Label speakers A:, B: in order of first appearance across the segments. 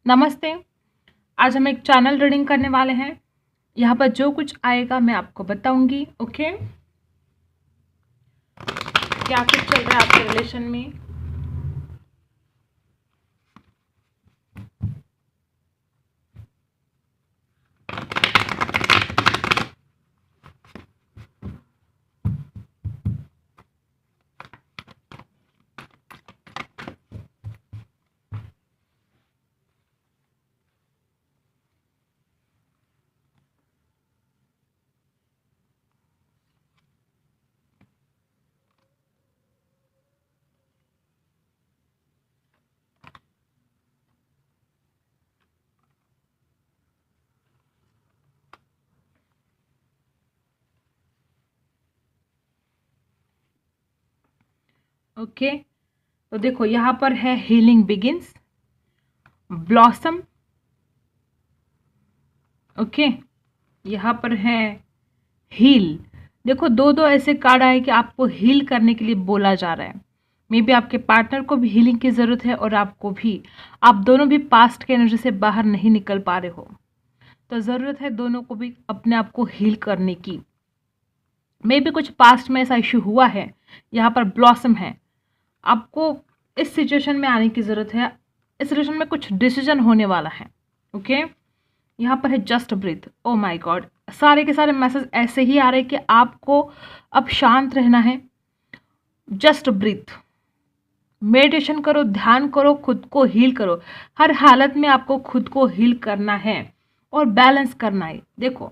A: नमस्ते। आज हम एक चैनल रीडिंग करने वाले हैं। यहाँ पर जो कुछ आएगा मैं आपको बताऊंगी। ओके, क्या कुछ चल रहा है आपके रिलेशन में। ओके, तो देखो यहाँ पर है हीलिंग बिगिंस, ब्लॉसम। ओके, यहाँ पर है हील। देखो दो दो ऐसे कार्ड आए कि आपको हील करने के लिए बोला जा रहा है। मे बी आपके पार्टनर को भी हीलिंग की ज़रूरत है और आपको भी। आप दोनों भी पास्ट के एनर्जी से बाहर नहीं निकल पा रहे हो, तो ज़रूरत है दोनों को भी अपने आप को हील करने की। मे भी कुछ पास्ट में ऐसा इश्यू हुआ है। यहाँ पर ब्लॉसम है। आपको इस सिचुएशन में आने की ज़रूरत है। इस सिचुएशन में कुछ डिसीजन होने वाला है। ओके, यहाँ पर है just breathe. Oh my God, सारे के सारे मैसेज ऐसे ही आ रहे हैं कि आपको अब शांत रहना है। जस्ट ब्रीथ, मेडिटेशन करो, ध्यान करो, खुद को हील करो। हर हालत में आपको खुद को हील करना है और बैलेंस करना है। देखो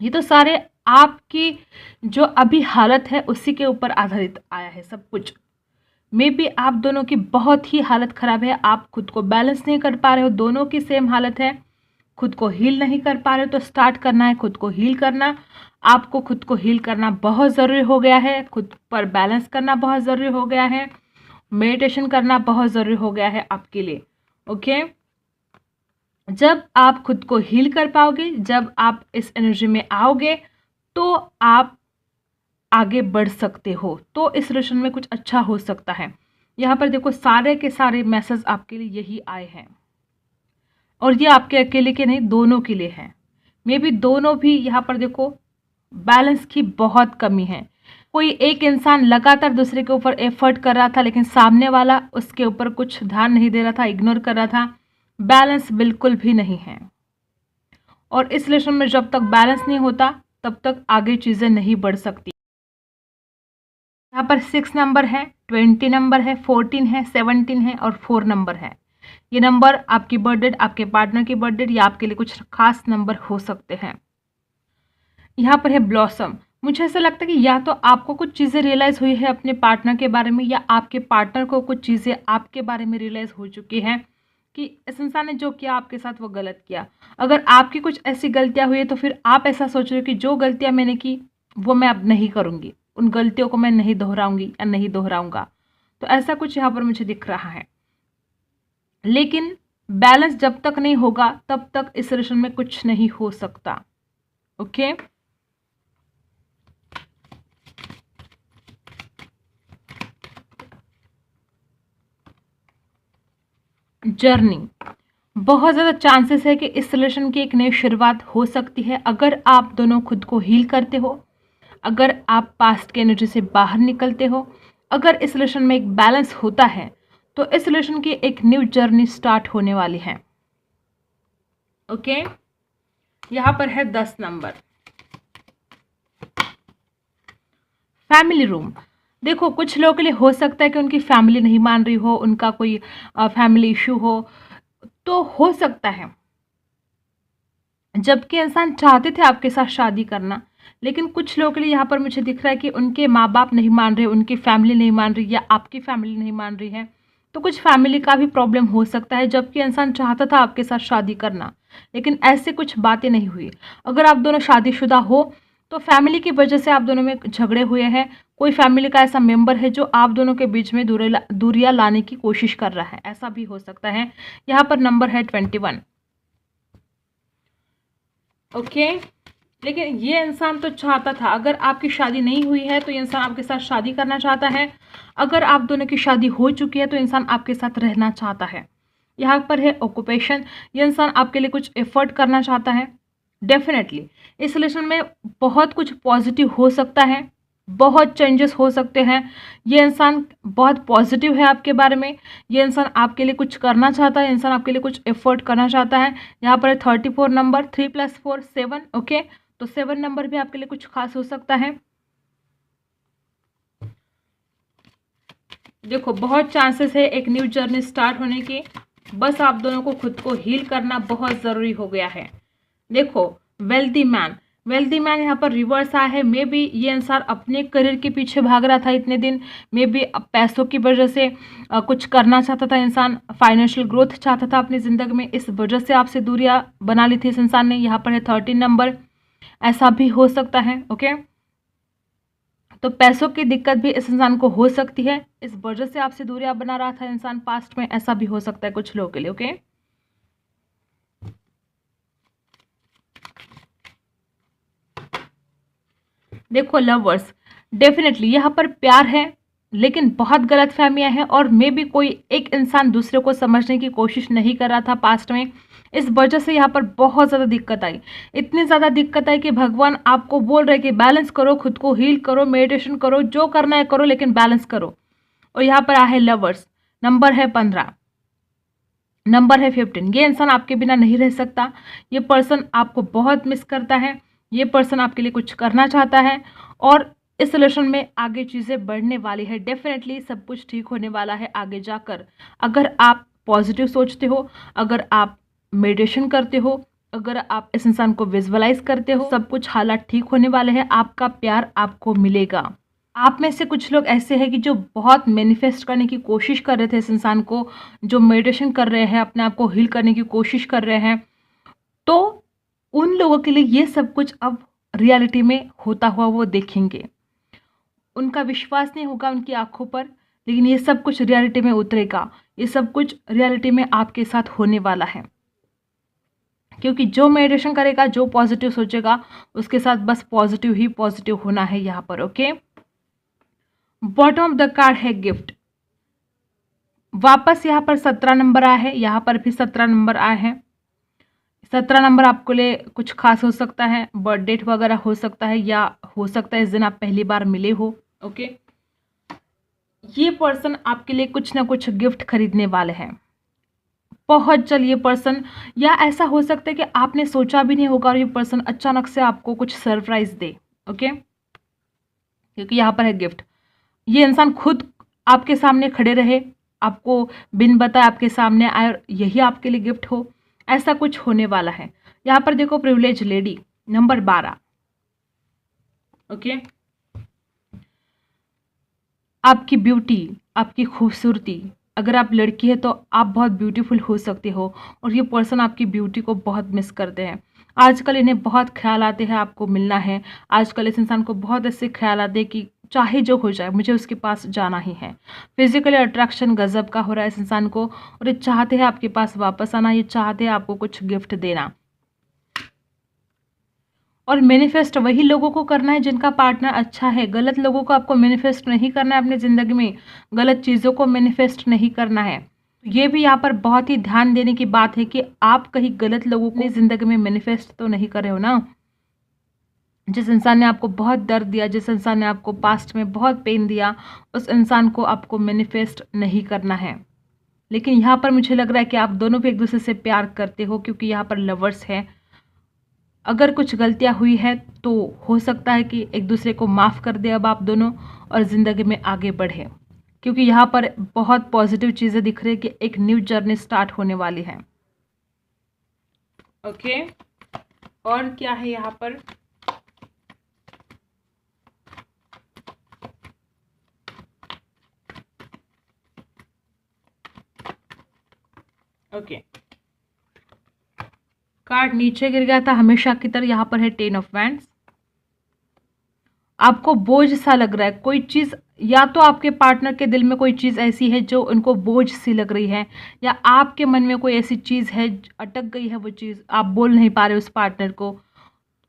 A: ये तो सारे आपकी जो अभी हालत है उसी के ऊपर आधारित आया है सब कुछ। मे बी आप दोनों की बहुत ही हालत ख़राब है, आप खुद को बैलेंस नहीं कर पा रहे हो, दोनों की सेम हालत है, खुद को हील नहीं कर पा रहे हो। तो स्टार्ट करना है खुद को हील करना। आपको खुद को हील करना बहुत ज़रूरी हो गया है, खुद पर बैलेंस करना बहुत ज़रूरी हो गया है, मेडिटेशन करना बहुत ज़रूरी हो गया है आपके लिए। ओके, जब आप खुद को हील कर पाओगे, जब आप इस एनर्जी में आओगे, तो आप आगे बढ़ सकते हो। तो इस रिलेशन में कुछ अच्छा हो सकता है। यहाँ पर देखो सारे के सारे मैसेज आपके लिए यही आए हैं और ये आपके अकेले के नहीं, दोनों के लिए हैं। मे बी दोनों भी यहाँ पर देखो बैलेंस की बहुत कमी है। कोई एक इंसान लगातार दूसरे के ऊपर एफर्ट कर रहा था, लेकिन सामने वाला उसके ऊपर कुछ ध्यान नहीं दे रहा था, इग्नोर कर रहा था। बैलेंस बिल्कुल भी नहीं है। और इस रिलेशन में जब तक बैलेंस नहीं होता तब तक आगे चीज़ें नहीं बढ़ सकती। यहाँ पर 6 नंबर है, 20 नंबर है, 14 है, 17 है और 4 नंबर है। ये नंबर आपकी बर्थडे, आपके पार्टनर की बर्थडे या आपके लिए कुछ खास नंबर हो सकते हैं। यहाँ पर है ब्लॉसम। मुझे ऐसा लगता है कि या तो आपको कुछ चीज़ें रियलाइज़ हुई है अपने पार्टनर के बारे में, या आपके पार्टनर को कुछ चीज़ें आपके बारे में रियलाइज़ हो चुकी हैं कि इस इंसान ने जो किया आपके साथ वो गलत किया। अगर आपकी कुछ ऐसी गलतियाँ हुई है तो फिर आप ऐसा सोच रहे हो कि जो गलतियाँ मैंने की वो मैं अब नहीं करूँगी, उन गलतियों को मैं नहीं दोहराऊंगी या नहीं दोहराऊंगा। तो ऐसा कुछ यहाँ पर मुझे दिख रहा है। लेकिन बैलेंस जब तक नहीं होगा तब तक इस रिलेशन में कुछ नहीं हो सकता। ओके, जर्नी, बहुत ज़्यादा चांसेस है कि इस रिलेशन की एक नई शुरुआत हो सकती है अगर आप दोनों खुद को हील करते हो, अगर आप पास्ट की एनर्जी से बाहर निकलते हो, अगर इस रिलेशन में एक बैलेंस होता है तो इस रिलेशन की एक न्यू जर्नी स्टार्ट होने वाली है। ओके, यहाँ पर है 10 नंबर, फैमिली रूम। देखो कुछ लोगों के लिए हो सकता है कि उनकी फैमिली नहीं मान रही हो, उनका कोई फैमिली इशू हो, तो हो सकता है जबकि इंसान चाहते थे आपके साथ शादी करना, लेकिन कुछ लोगों के लिए यहाँ पर मुझे दिख रहा है कि उनके माँ बाप नहीं मान रहे, उनकी फैमिली नहीं मान रही या आपकी फैमिली नहीं मान रही है। तो कुछ फैमिली का भी प्रॉब्लम हो सकता है, जबकि इंसान चाहता था आपके साथ शादी करना, लेकिन ऐसे कुछ बातें नहीं हुई। अगर आप दोनों शादीशुदा हो तो फैमिली की वजह से आप दोनों में झगड़े हुए हैं। कोई फैमिली का ऐसा मेंबर है जो आप दोनों के बीच में दूरियां लाने की कोशिश कर रहा है, ऐसा भी हो सकता है। यहाँ पर नंबर है 21। ओके, लेकिन ये इंसान तो चाहता था, अगर आपकी शादी नहीं हुई है तो ये इंसान आपके साथ शादी करना चाहता है। अगर आप दोनों की शादी हो चुकी है तो इंसान आपके साथ रहना चाहता है। यहाँ पर है ऑक्यूपेशन, ये इंसान आपके लिए कुछ एफर्ट करना चाहता है। डेफिनेटली इस रिलेशन में बहुत कुछ पॉजिटिव हो सकता है, बहुत चेंजेस हो सकते हैं। ये इंसान बहुत पॉजिटिव है आपके बारे में, ये इंसान आपके लिए कुछ करना चाहता है, इंसान आपके लिए कुछ एफर्ट करना चाहता है। यहाँ पर है 34 नंबर, 3 + 4 7। ओके, तो 7 नंबर भी आपके लिए कुछ खास हो सकता है। देखो बहुत चांसेस है एक न्यू जर्नी स्टार्ट होने की, बस आप दोनों को खुद को हील करना बहुत ज़रूरी हो गया है। देखो वेल्दी मैन यहाँ पर रिवर्स आया है। मे बी ये इंसान अपने करियर के पीछे भाग रहा था इतने दिन, मे बी पैसों की वजह से कुछ करना चाहता था इंसान, फाइनेंशियल ग्रोथ चाहता था अपनी ज़िंदगी में, इस वजह से आपसे दूरियां बना ली थी इस इंसान ने। यहाँ पर है 13 नंबर, ऐसा भी हो सकता है। ओके, तो पैसों की दिक्कत भी इस इंसान को हो सकती है, इस वजह से आपसे दूरियां बना रहा था इंसान पास्ट में, ऐसा भी हो सकता है कुछ लोगों के लिए। ओके, देखो लवर्स, डेफिनेटली यहाँ पर प्यार है लेकिन बहुत गलत फहमियां हैं, और मे भी कोई एक इंसान दूसरे को समझने की कोशिश नहीं कर रहा था पास्ट में, इस वजह से यहाँ पर बहुत ज़्यादा दिक्कत आई। इतनी ज़्यादा दिक्कत आई कि भगवान आपको बोल रहे कि बैलेंस करो, खुद को हील करो, मेडिटेशन करो, जो करना है करो, लेकिन बैलेंस करो। और यहाँ पर आए लवर्स, नंबर है 15, नंबर है 15। ये इंसान आपके बिना नहीं रह सकता, ये पर्सन आपको बहुत मिस करता है, ये पर्सन आपके लिए कुछ करना चाहता है, और इस रिलेशन में आगे चीज़ें बढ़ने वाली है। डेफिनेटली सब कुछ ठीक होने वाला है आगे जाकर, अगर आप पॉजिटिव सोचते हो, अगर आप मेडिटेशन करते हो, अगर आप इस इंसान को विजुअलाइज करते हो, सब कुछ हालात ठीक होने वाले हैं, आपका प्यार आपको मिलेगा। आप में से कुछ लोग ऐसे हैं कि जो बहुत मैनिफेस्ट करने की कोशिश कर रहे थे इस इंसान को, जो मेडिटेशन कर रहे हैं, अपने आप को हील करने की कोशिश कर रहे हैं, तो उन लोगों के लिए ये सब कुछ अब रियलिटी में होता हुआ वो देखेंगे। उनका विश्वास नहीं होगा उनकी आंखों पर, लेकिन ये सब कुछ रियलिटी में उतरेगा, ये सब कुछ रियलिटी में आपके साथ होने वाला है। क्योंकि जो मेडिटेशन करेगा, जो पॉजिटिव सोचेगा, उसके साथ बस पॉजिटिव ही पॉजिटिव होना है यहाँ पर। Okay, bottom of the card है गिफ्ट। वापस यहाँ पर 17 नंबर आया है, यहाँ पर भी 17 नंबर आए हैं। 17 नंबर आपके लिए कुछ खास हो सकता है, बर्थ डेट वगैरह हो सकता है, या हो सकता है इस दिन आप पहली बार मिले हो। ओके, ये पर्सन आपके लिए कुछ ना कुछ गिफ्ट खरीदने वाले हैं बहुत जल्द ये पर्सन, या ऐसा हो सकता है कि आपने सोचा भी नहीं होगा और ये पर्सन अचानक से आपको कुछ सरप्राइज दे। ओके, क्योंकि यहाँ पर है गिफ्ट, ये इंसान खुद आपके सामने खड़े रहे, आपको बिन बताए आपके सामने आए और यही आपके लिए गिफ्ट हो, ऐसा कुछ होने वाला है। यहाँ पर देखो प्रिविलेज लेडी, नंबर 12। ओके, आपकी ब्यूटी, आपकी खूबसूरती, अगर आप लड़की है तो आप बहुत ब्यूटीफुल हो सकते हो, और ये पर्सन आपकी ब्यूटी को बहुत मिस करते हैं। आजकल इन्हें बहुत ख्याल आते हैं आपको मिलना है, आजकल इस इंसान को बहुत ऐसे ख्याल आते हैं कि चाहे जो हो जाए मुझे उसके पास जाना ही है। फिजिकली अट्रैक्शन गजब का हो रहा है इस इंसान को, और ये चाहते हैं आपके पास वापस आना, ये चाहते हैं आपको कुछ गिफ्ट देना। और मैनिफेस्ट वही लोगों को करना है जिनका पार्टनर अच्छा है, गलत लोगों को आपको मैनिफेस्ट नहीं करना है अपनी ज़िंदगी में, गलत चीज़ों को मैनिफेस्ट नहीं करना है। ये भी यहाँ पर बहुत ही ध्यान देने की बात है कि आप कहीं गलत लोगों को ज़िंदगी में मैनिफेस्ट तो नहीं कर रहे हो ना। जिस इंसान ने आपको बहुत दर्द दिया, जिस इंसान ने आपको पास्ट में बहुत पेन दिया, उस इंसान को आपको मैनिफेस्ट नहीं करना है। लेकिन यहाँ पर मुझे लग रहा है कि आप दोनों भी एक दूसरे से प्यार करते हो, क्योंकि यहाँ पर लवर्स है। अगर कुछ गलतियां हुई है तो हो सकता है कि एक दूसरे को माफ़ कर दे अब आप दोनों, और ज़िंदगी में आगे बढ़े, क्योंकि यहाँ पर बहुत पॉजिटिव चीज़ें दिख रही है कि एक न्यू जर्नी स्टार्ट होने वाली है। ओके, और क्या है यहाँ पर? ओके, कार्ड नीचे गिर गया था हमेशा की तरह, यहाँ पर है 10 ऑफ वैंड्स। आपको बोझ सा लग रहा है कोई चीज़, या तो आपके पार्टनर के दिल में कोई चीज़ ऐसी है जो उनको बोझ सी लग रही है, या आपके मन में कोई ऐसी चीज़ है अटक गई है, वो चीज़ आप बोल नहीं पा रहे उस पार्टनर को,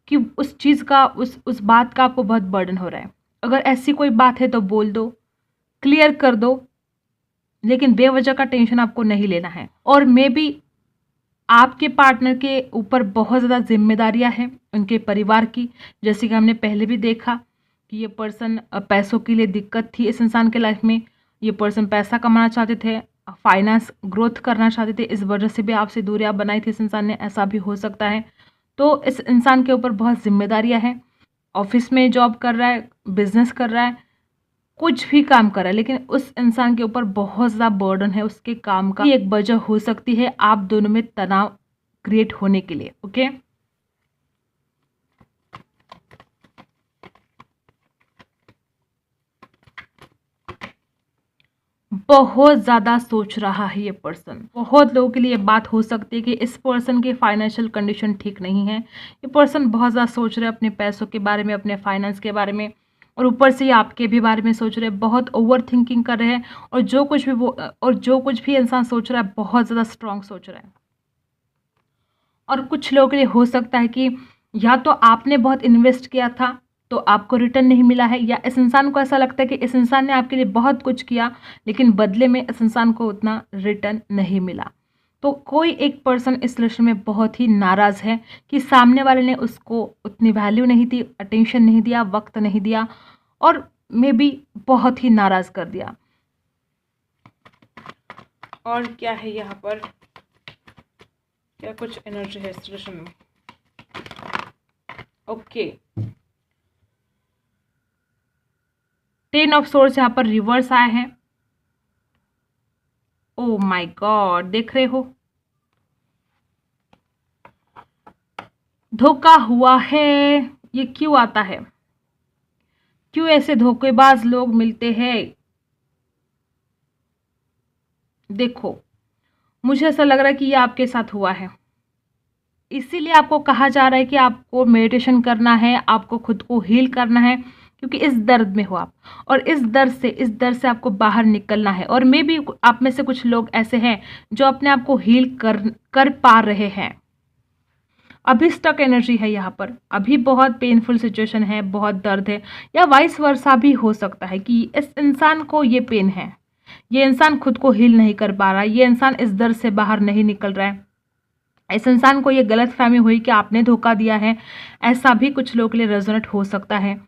A: कि उस चीज़ का उस बात का आपको बहुत बर्डन हो रहा है। अगर ऐसी कोई बात है तो बोल दो, क्लियर कर दो, लेकिन बेवजह का टेंशन आपको नहीं लेना है। और मे बी आपके पार्टनर के ऊपर बहुत ज़्यादा जिम्मेदारियां हैं उनके परिवार की, जैसे कि हमने पहले भी देखा कि ये पर्सन पैसों के लिए दिक्कत थी इस इंसान के लाइफ में। ये पर्सन पैसा कमाना चाहते थे, फाइनेंस ग्रोथ करना चाहते थे, इस वजह से भी आपसे दूरियां बनाई थी इस इंसान ने, ऐसा भी हो सकता है। तो इस इंसान के ऊपर बहुत जिम्मेदारियां हैं। ऑफिस में जॉब कर रहा है, बिजनेस कर रहा है, कुछ भी काम कर रहा है, लेकिन उस इंसान के ऊपर बहुत ज़्यादा बर्डन है उसके काम का। एक वजह हो सकती है आप दोनों में तनाव क्रिएट होने के लिए। ओके, बहुत ज़्यादा सोच रहा है ये पर्सन। बहुत लोगों के लिए ये बात हो सकती है कि इस पर्सन की फाइनेंशियल कंडीशन ठीक नहीं है। ये पर्सन बहुत ज़्यादा सोच रहे हैं अपने पैसों के बारे में, अपने फाइनेंस के बारे में, और ऊपर से ये आपके भी बारे में सोच रहे हैं, बहुत ओवर थिंकिंग कर रहे हैं। और जो कुछ भी इंसान सोच रहा है बहुत ज़्यादा स्ट्रांग सोच रहा है। और कुछ लोगों के लिए हो सकता है कि या तो आपने बहुत इन्वेस्ट किया था तो आपको रिटर्न नहीं मिला है, या इस इंसान को ऐसा लगता है कि इस इंसान ने आपके लिए बहुत कुछ किया लेकिन बदले में इस इंसान को उतना रिटर्न नहीं मिला। तो कोई एक पर्सन इस रिलेशन में बहुत ही नाराज़ है कि सामने वाले ने उसको उतनी वैल्यू नहीं दी, अटेंशन नहीं दिया, वक्त नहीं दिया, और मे बी बहुत ही नाराज़ कर दिया। और क्या है यहाँ पर, क्या कुछ एनर्जी है इस रिलेशन में? ओके, 10 ऑफ सोर्स यहाँ पर रिवर्स आए हैं। ओ माय गॉड, देख रहे हो धोखा हुआ है। ये क्यों आता है? क्यों ऐसे धोखेबाज लोग मिलते हैं? देखो, मुझे ऐसा लग रहा है कि ये आपके साथ हुआ है, इसीलिए आपको कहा जा रहा है कि आपको मेडिटेशन करना है, आपको खुद को हील करना है, क्योंकि इस दर्द में हो आप, और इस दर्द से आपको बाहर निकलना है। और मे बी आप में से कुछ लोग ऐसे हैं जो अपने आप को हील कर पा रहे हैं। अभी स्टक एनर्जी है यहाँ पर, अभी बहुत पेनफुल सिचुएशन है, बहुत दर्द है, या वाइस वर्सा भी हो सकता है कि इस इंसान को ये पेन है, ये इंसान खुद को हील नहीं कर पा रहा, ये इंसान इस दर्द से बाहर नहीं निकल रहा है, इस इंसान को ये गलत फहमी हुई कि आपने धोखा दिया है, ऐसा भी कुछ लोगों के लिए रेजोनेट हो सकता है।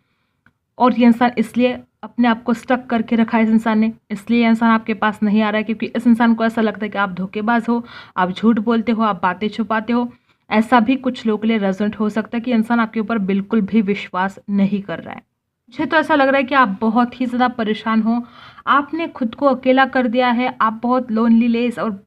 A: और ये इंसान इसलिए अपने आप को स्टक करके रखा है इस इंसान ने, इसलिए ये इंसान आपके पास नहीं आ रहा है, क्योंकि इस इंसान को ऐसा लगता है कि आप धोखेबाज हो, आप झूठ बोलते हो, आप बातें छुपाते हो। ऐसा भी कुछ लोगों के लिए रेजोनेट हो सकता है कि इंसान आपके ऊपर बिल्कुल भी विश्वास नहीं कर रहा है। मुझे तो ऐसा लग रहा है कि आप बहुत ही ज़्यादा परेशान हो, आपने खुद को अकेला कर दिया है, आप बहुत लोनलीनेस और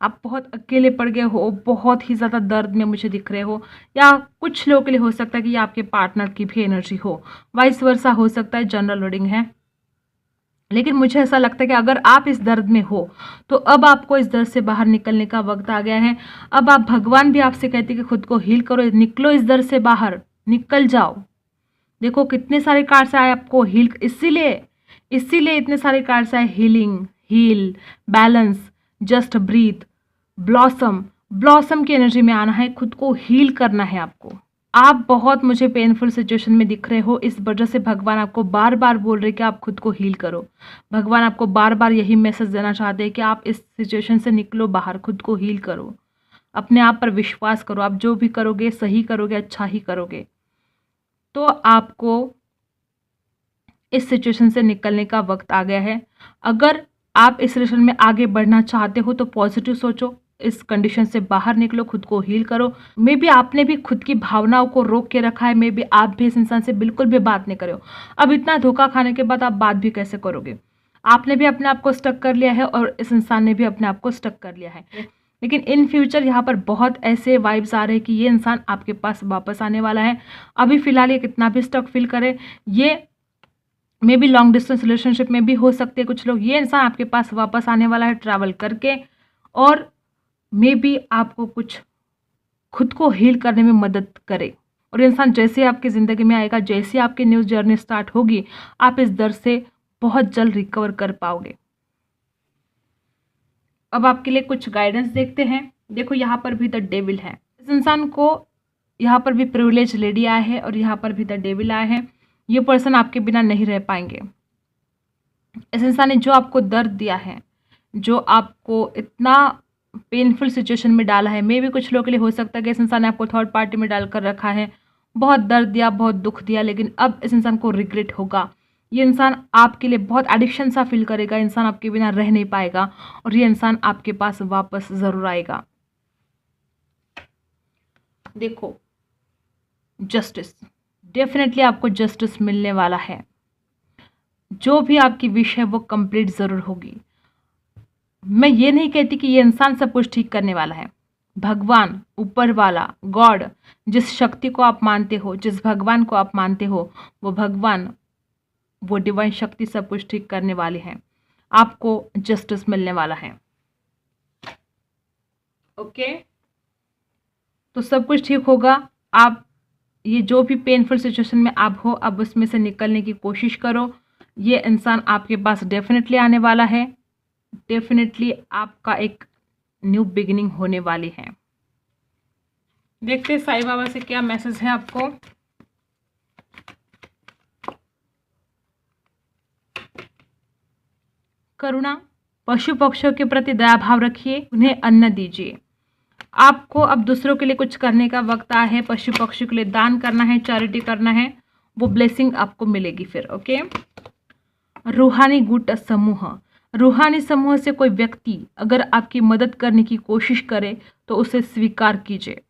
A: आप बहुत अकेले पड़ गए हो, बहुत ही ज़्यादा दर्द में मुझे दिख रहे हो। या कुछ लोगों के लिए हो सकता है कि ये आपके पार्टनर की भी एनर्जी हो, वाइस वर्सा हो सकता है, जनरल रीडिंग है। लेकिन मुझे ऐसा लगता है कि अगर आप इस दर्द में हो तो अब आपको इस दर्द से बाहर निकलने का वक्त आ गया है। अब आप, भगवान भी आपसे कहते हैं कि खुद को हील करो, निकलो इस दर्द से बाहर, निकल जाओ। देखो कितने सारे कार्ड्स आए आपको हील, इसीलिए इतने सारे कार्ड्स आए, healing, heal, balance, just breathe, blossom की एनर्जी में आना है, खुद को हील करना है आपको। आप बहुत मुझे पेनफुल सिचुएशन में दिख रहे हो, इस वजह से भगवान आपको बार बार बोल रहे कि आप खुद को हील करो। भगवान आपको बार बार यही मैसेज देना चाहते हैं कि आप इस सिचुएशन से निकलो बाहर, खुद को हील करो, अपने आप पर विश्वास करो, आप जो भी करोगे सही करोगे, अच्छा ही करोगे, तो आपको इस सिचुएशन से निकलने का वक्त आ गया है। अगर आप इस रिलेशन में आगे बढ़ना चाहते हो तो पॉजिटिव सोचो, इस कंडीशन से बाहर निकलो, खुद को हील करो। मे बी आपने भी खुद की भावनाओं को रोक के रखा है, मे बी आप भी इस इंसान से बिल्कुल भी बात नहीं करे हो। अब इतना धोखा खाने के बाद आप बात भी कैसे करोगे? आपने भी अपने आप को स्टक कर लिया है और इस इंसान ने भी अपने आप को स्टक कर लिया है। लेकिन इन फ्यूचर यहाँ पर बहुत ऐसे वाइब्स आ रहे हैं कि ये इंसान आपके पास वापस आने वाला है। अभी फिलहाल ये कितना भी स्टक फील करे, ये may be long distance relationship में भी हो सकते हैं कुछ लोग, ये इंसान आपके पास वापस आने वाला है ट्रैवल करके, और मे बी आपको कुछ खुद को हील करने में मदद करे। और इंसान जैसे आपकी ज़िंदगी में आएगा, जैसे आपकी न्यू जर्नी स्टार्ट होगी, आप इस दर्द से बहुत जल्द रिकवर कर पाओगे। अब आपके लिए कुछ गाइडेंस देखते हैं। देखो यहाँ पर भी द डेविल है, इस इंसान को यहाँ पर भी प्रिविलेज लेडी आया है और यहाँ पर भी द डेविल आया है। ये पर्सन आपके बिना नहीं रह पाएंगे। इस इंसान ने जो आपको दर्द दिया है, जो आपको इतना पेनफुल सिचुएशन में डाला है। मे भी कुछ लोगों के लिए हो सकता है कि इस इंसान ने आपको थर्ड पार्टी में डालकर रखा है, बहुत दर्द दिया, बहुत दुख दिया, लेकिन अब इस इंसान को रिग्रेट होगा। ये इंसान आपके लिए बहुत एडिक्शन सा फील करेगा, इंसान आपके बिना रह नहीं पाएगा और ये इंसान आपके पास वापस ज़रूर आएगा। देखो, जस्टिस, डेफिनेटली आपको जस्टिस मिलने वाला है। जो भी आपकी विश है वो कंप्लीट ज़रूर होगी। मैं ये नहीं कहती कि ये इंसान सब कुछ ठीक करने वाला है। भगवान, ऊपर वाला, गॉड, जिस शक्ति को आप मानते हो, जिस भगवान को आप मानते हो, वो भगवान, वो डिवाइन शक्ति सब कुछ ठीक करने वाले हैं। आपको जस्टिस मिलने वाला है। ओके, तो सब कुछ ठीक होगा। आप ये जो भी पेनफुल सिचुएशन में आप हो, अब उसमें से निकलने की कोशिश करो। ये इंसान आपके पास डेफिनेटली आने वाला है। डेफिनेटली आपका एक न्यू बिगिनिंग होने वाली है। देखते हैं साईं बाबा से क्या मैसेज है आपको। करुणा, पशु पक्षियों के प्रति दया भाव रखिए, उन्हें अन्न दीजिए। आपको अब दूसरों के लिए कुछ करने का वक्त आया है। पशु पक्षियों के लिए दान करना है, चैरिटी करना है, वो ब्लेसिंग आपको मिलेगी फिर। ओके, रूहानी गुट समूह, रूहानी समूह से कोई व्यक्ति अगर आपकी मदद करने की कोशिश करे तो उसे स्वीकार कीजिए।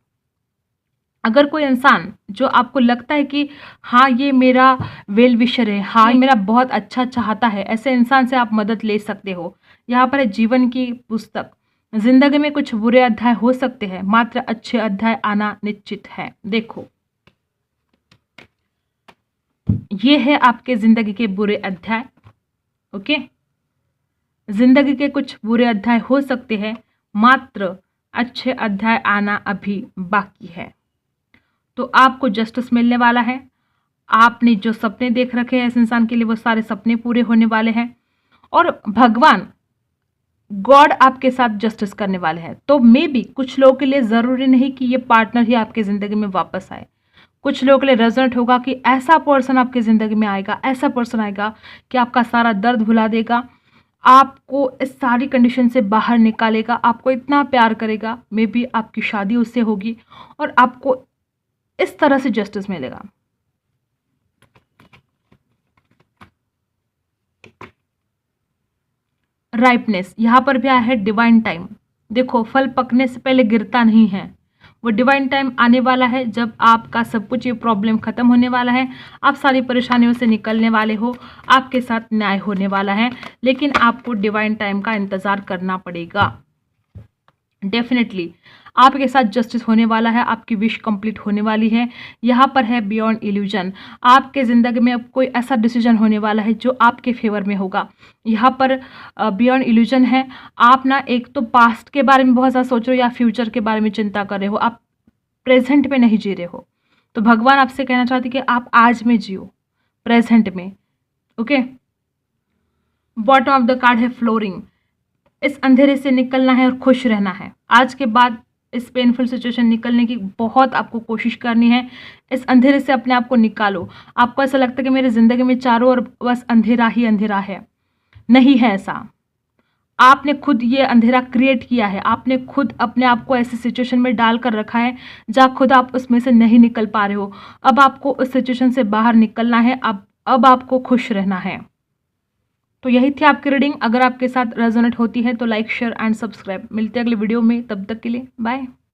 A: अगर कोई इंसान जो आपको लगता है कि हाँ ये मेरा वेल विशर है, हाँ ये मेरा बहुत अच्छा चाहता है, ऐसे इंसान से आप मदद ले सकते हो। यहाँ पर है जीवन की पुस्तक। जिंदगी में कुछ बुरे अध्याय हो सकते हैं, मात्र अच्छे अध्याय आना निश्चित है। देखो, ये है आपके जिंदगी के बुरे अध्याय। ओके, जिंदगी के कुछ बुरे अध्याय हो सकते हैं, मात्र अच्छे अध्याय आना अभी बाकी है। तो आपको जस्टिस मिलने वाला है। आपने जो सपने देख रखे हैं इस इंसान के लिए, वो सारे सपने पूरे होने वाले हैं और भगवान, गॉड आपके साथ जस्टिस करने वाले हैं। तो मे बी कुछ लोगों के लिए ज़रूरी नहीं कि ये पार्टनर ही आपकी ज़िंदगी में वापस आए। कुछ लोगों के लिए रिजल्ट होगा कि ऐसा पर्सन आपकी ज़िंदगी में आएगा, ऐसा पर्सन आएगा कि आपका सारा दर्द भुला देगा, आपको इस सारी कंडीशन से बाहर निकालेगा, आपको इतना प्यार करेगा, मे बी आपकी शादी उससे होगी और आपको इस तरह से जस्टिस मिलेगा। राइपनेस, यहाँ पर भी आया है डिवाइन टाइम। देखो, फल पकने से पहले गिरता नहीं है। वो डिवाइन टाइम आने वाला है जब आपका सब कुछ ये प्रॉब्लम खत्म होने वाला है, आप सारी परेशानियों से निकलने वाले हो, आपके साथ न्याय होने वाला है। लेकिन आपको डिवाइन टाइम का इंतज़ार करना पड़ेगा। डेफिनेटली आपके साथ जस्टिस होने वाला है, आपकी विश कंप्लीट होने वाली है। यहाँ पर है बियॉन्ड इल्यूजन। आपके ज़िंदगी में अब कोई ऐसा डिसीजन होने वाला है जो आपके फेवर में होगा। यहाँ पर बियॉन्ड इल्यूजन है। आप ना एक तो पास्ट के बारे में बहुत ज़्यादा सोच रहे हो या फ्यूचर के बारे में चिंता कर रहे हो, आप प्रेजेंट में नहीं जी रहे हो। तो भगवान आपसे कहना चाहते कि आप आज में जियो, प्रेजेंट में। Okay, bottom of the card है फ्लोरिंग। इस अंधेरे से निकलना है और खुश रहना है। आज के बाद इस पेनफुल सिचुएशन निकलने की बहुत आपको कोशिश करनी है। इस अंधेरे से अपने आप को निकालो। आपको ऐसा लगता है कि मेरी ज़िंदगी में चारों ओर बस अंधेरा ही अंधेरा है, नहीं है ऐसा। आपने खुद ये अंधेरा क्रिएट किया है, आपने खुद अपने आप को ऐसी सिचुएशन में डाल कर रखा है जहाँ खुद आप उसमें से नहीं निकल पा रहे हो। अब आपको उस सिचुएशन से बाहर निकलना है। अब आपको खुश रहना है। तो यही थी आपकी रीडिंग। अगर आपके साथ रेजोनेट होती है तो लाइक, शेयर एंड सब्सक्राइब। मिलते हैं अगले वीडियो में, तब तक के लिए बाय।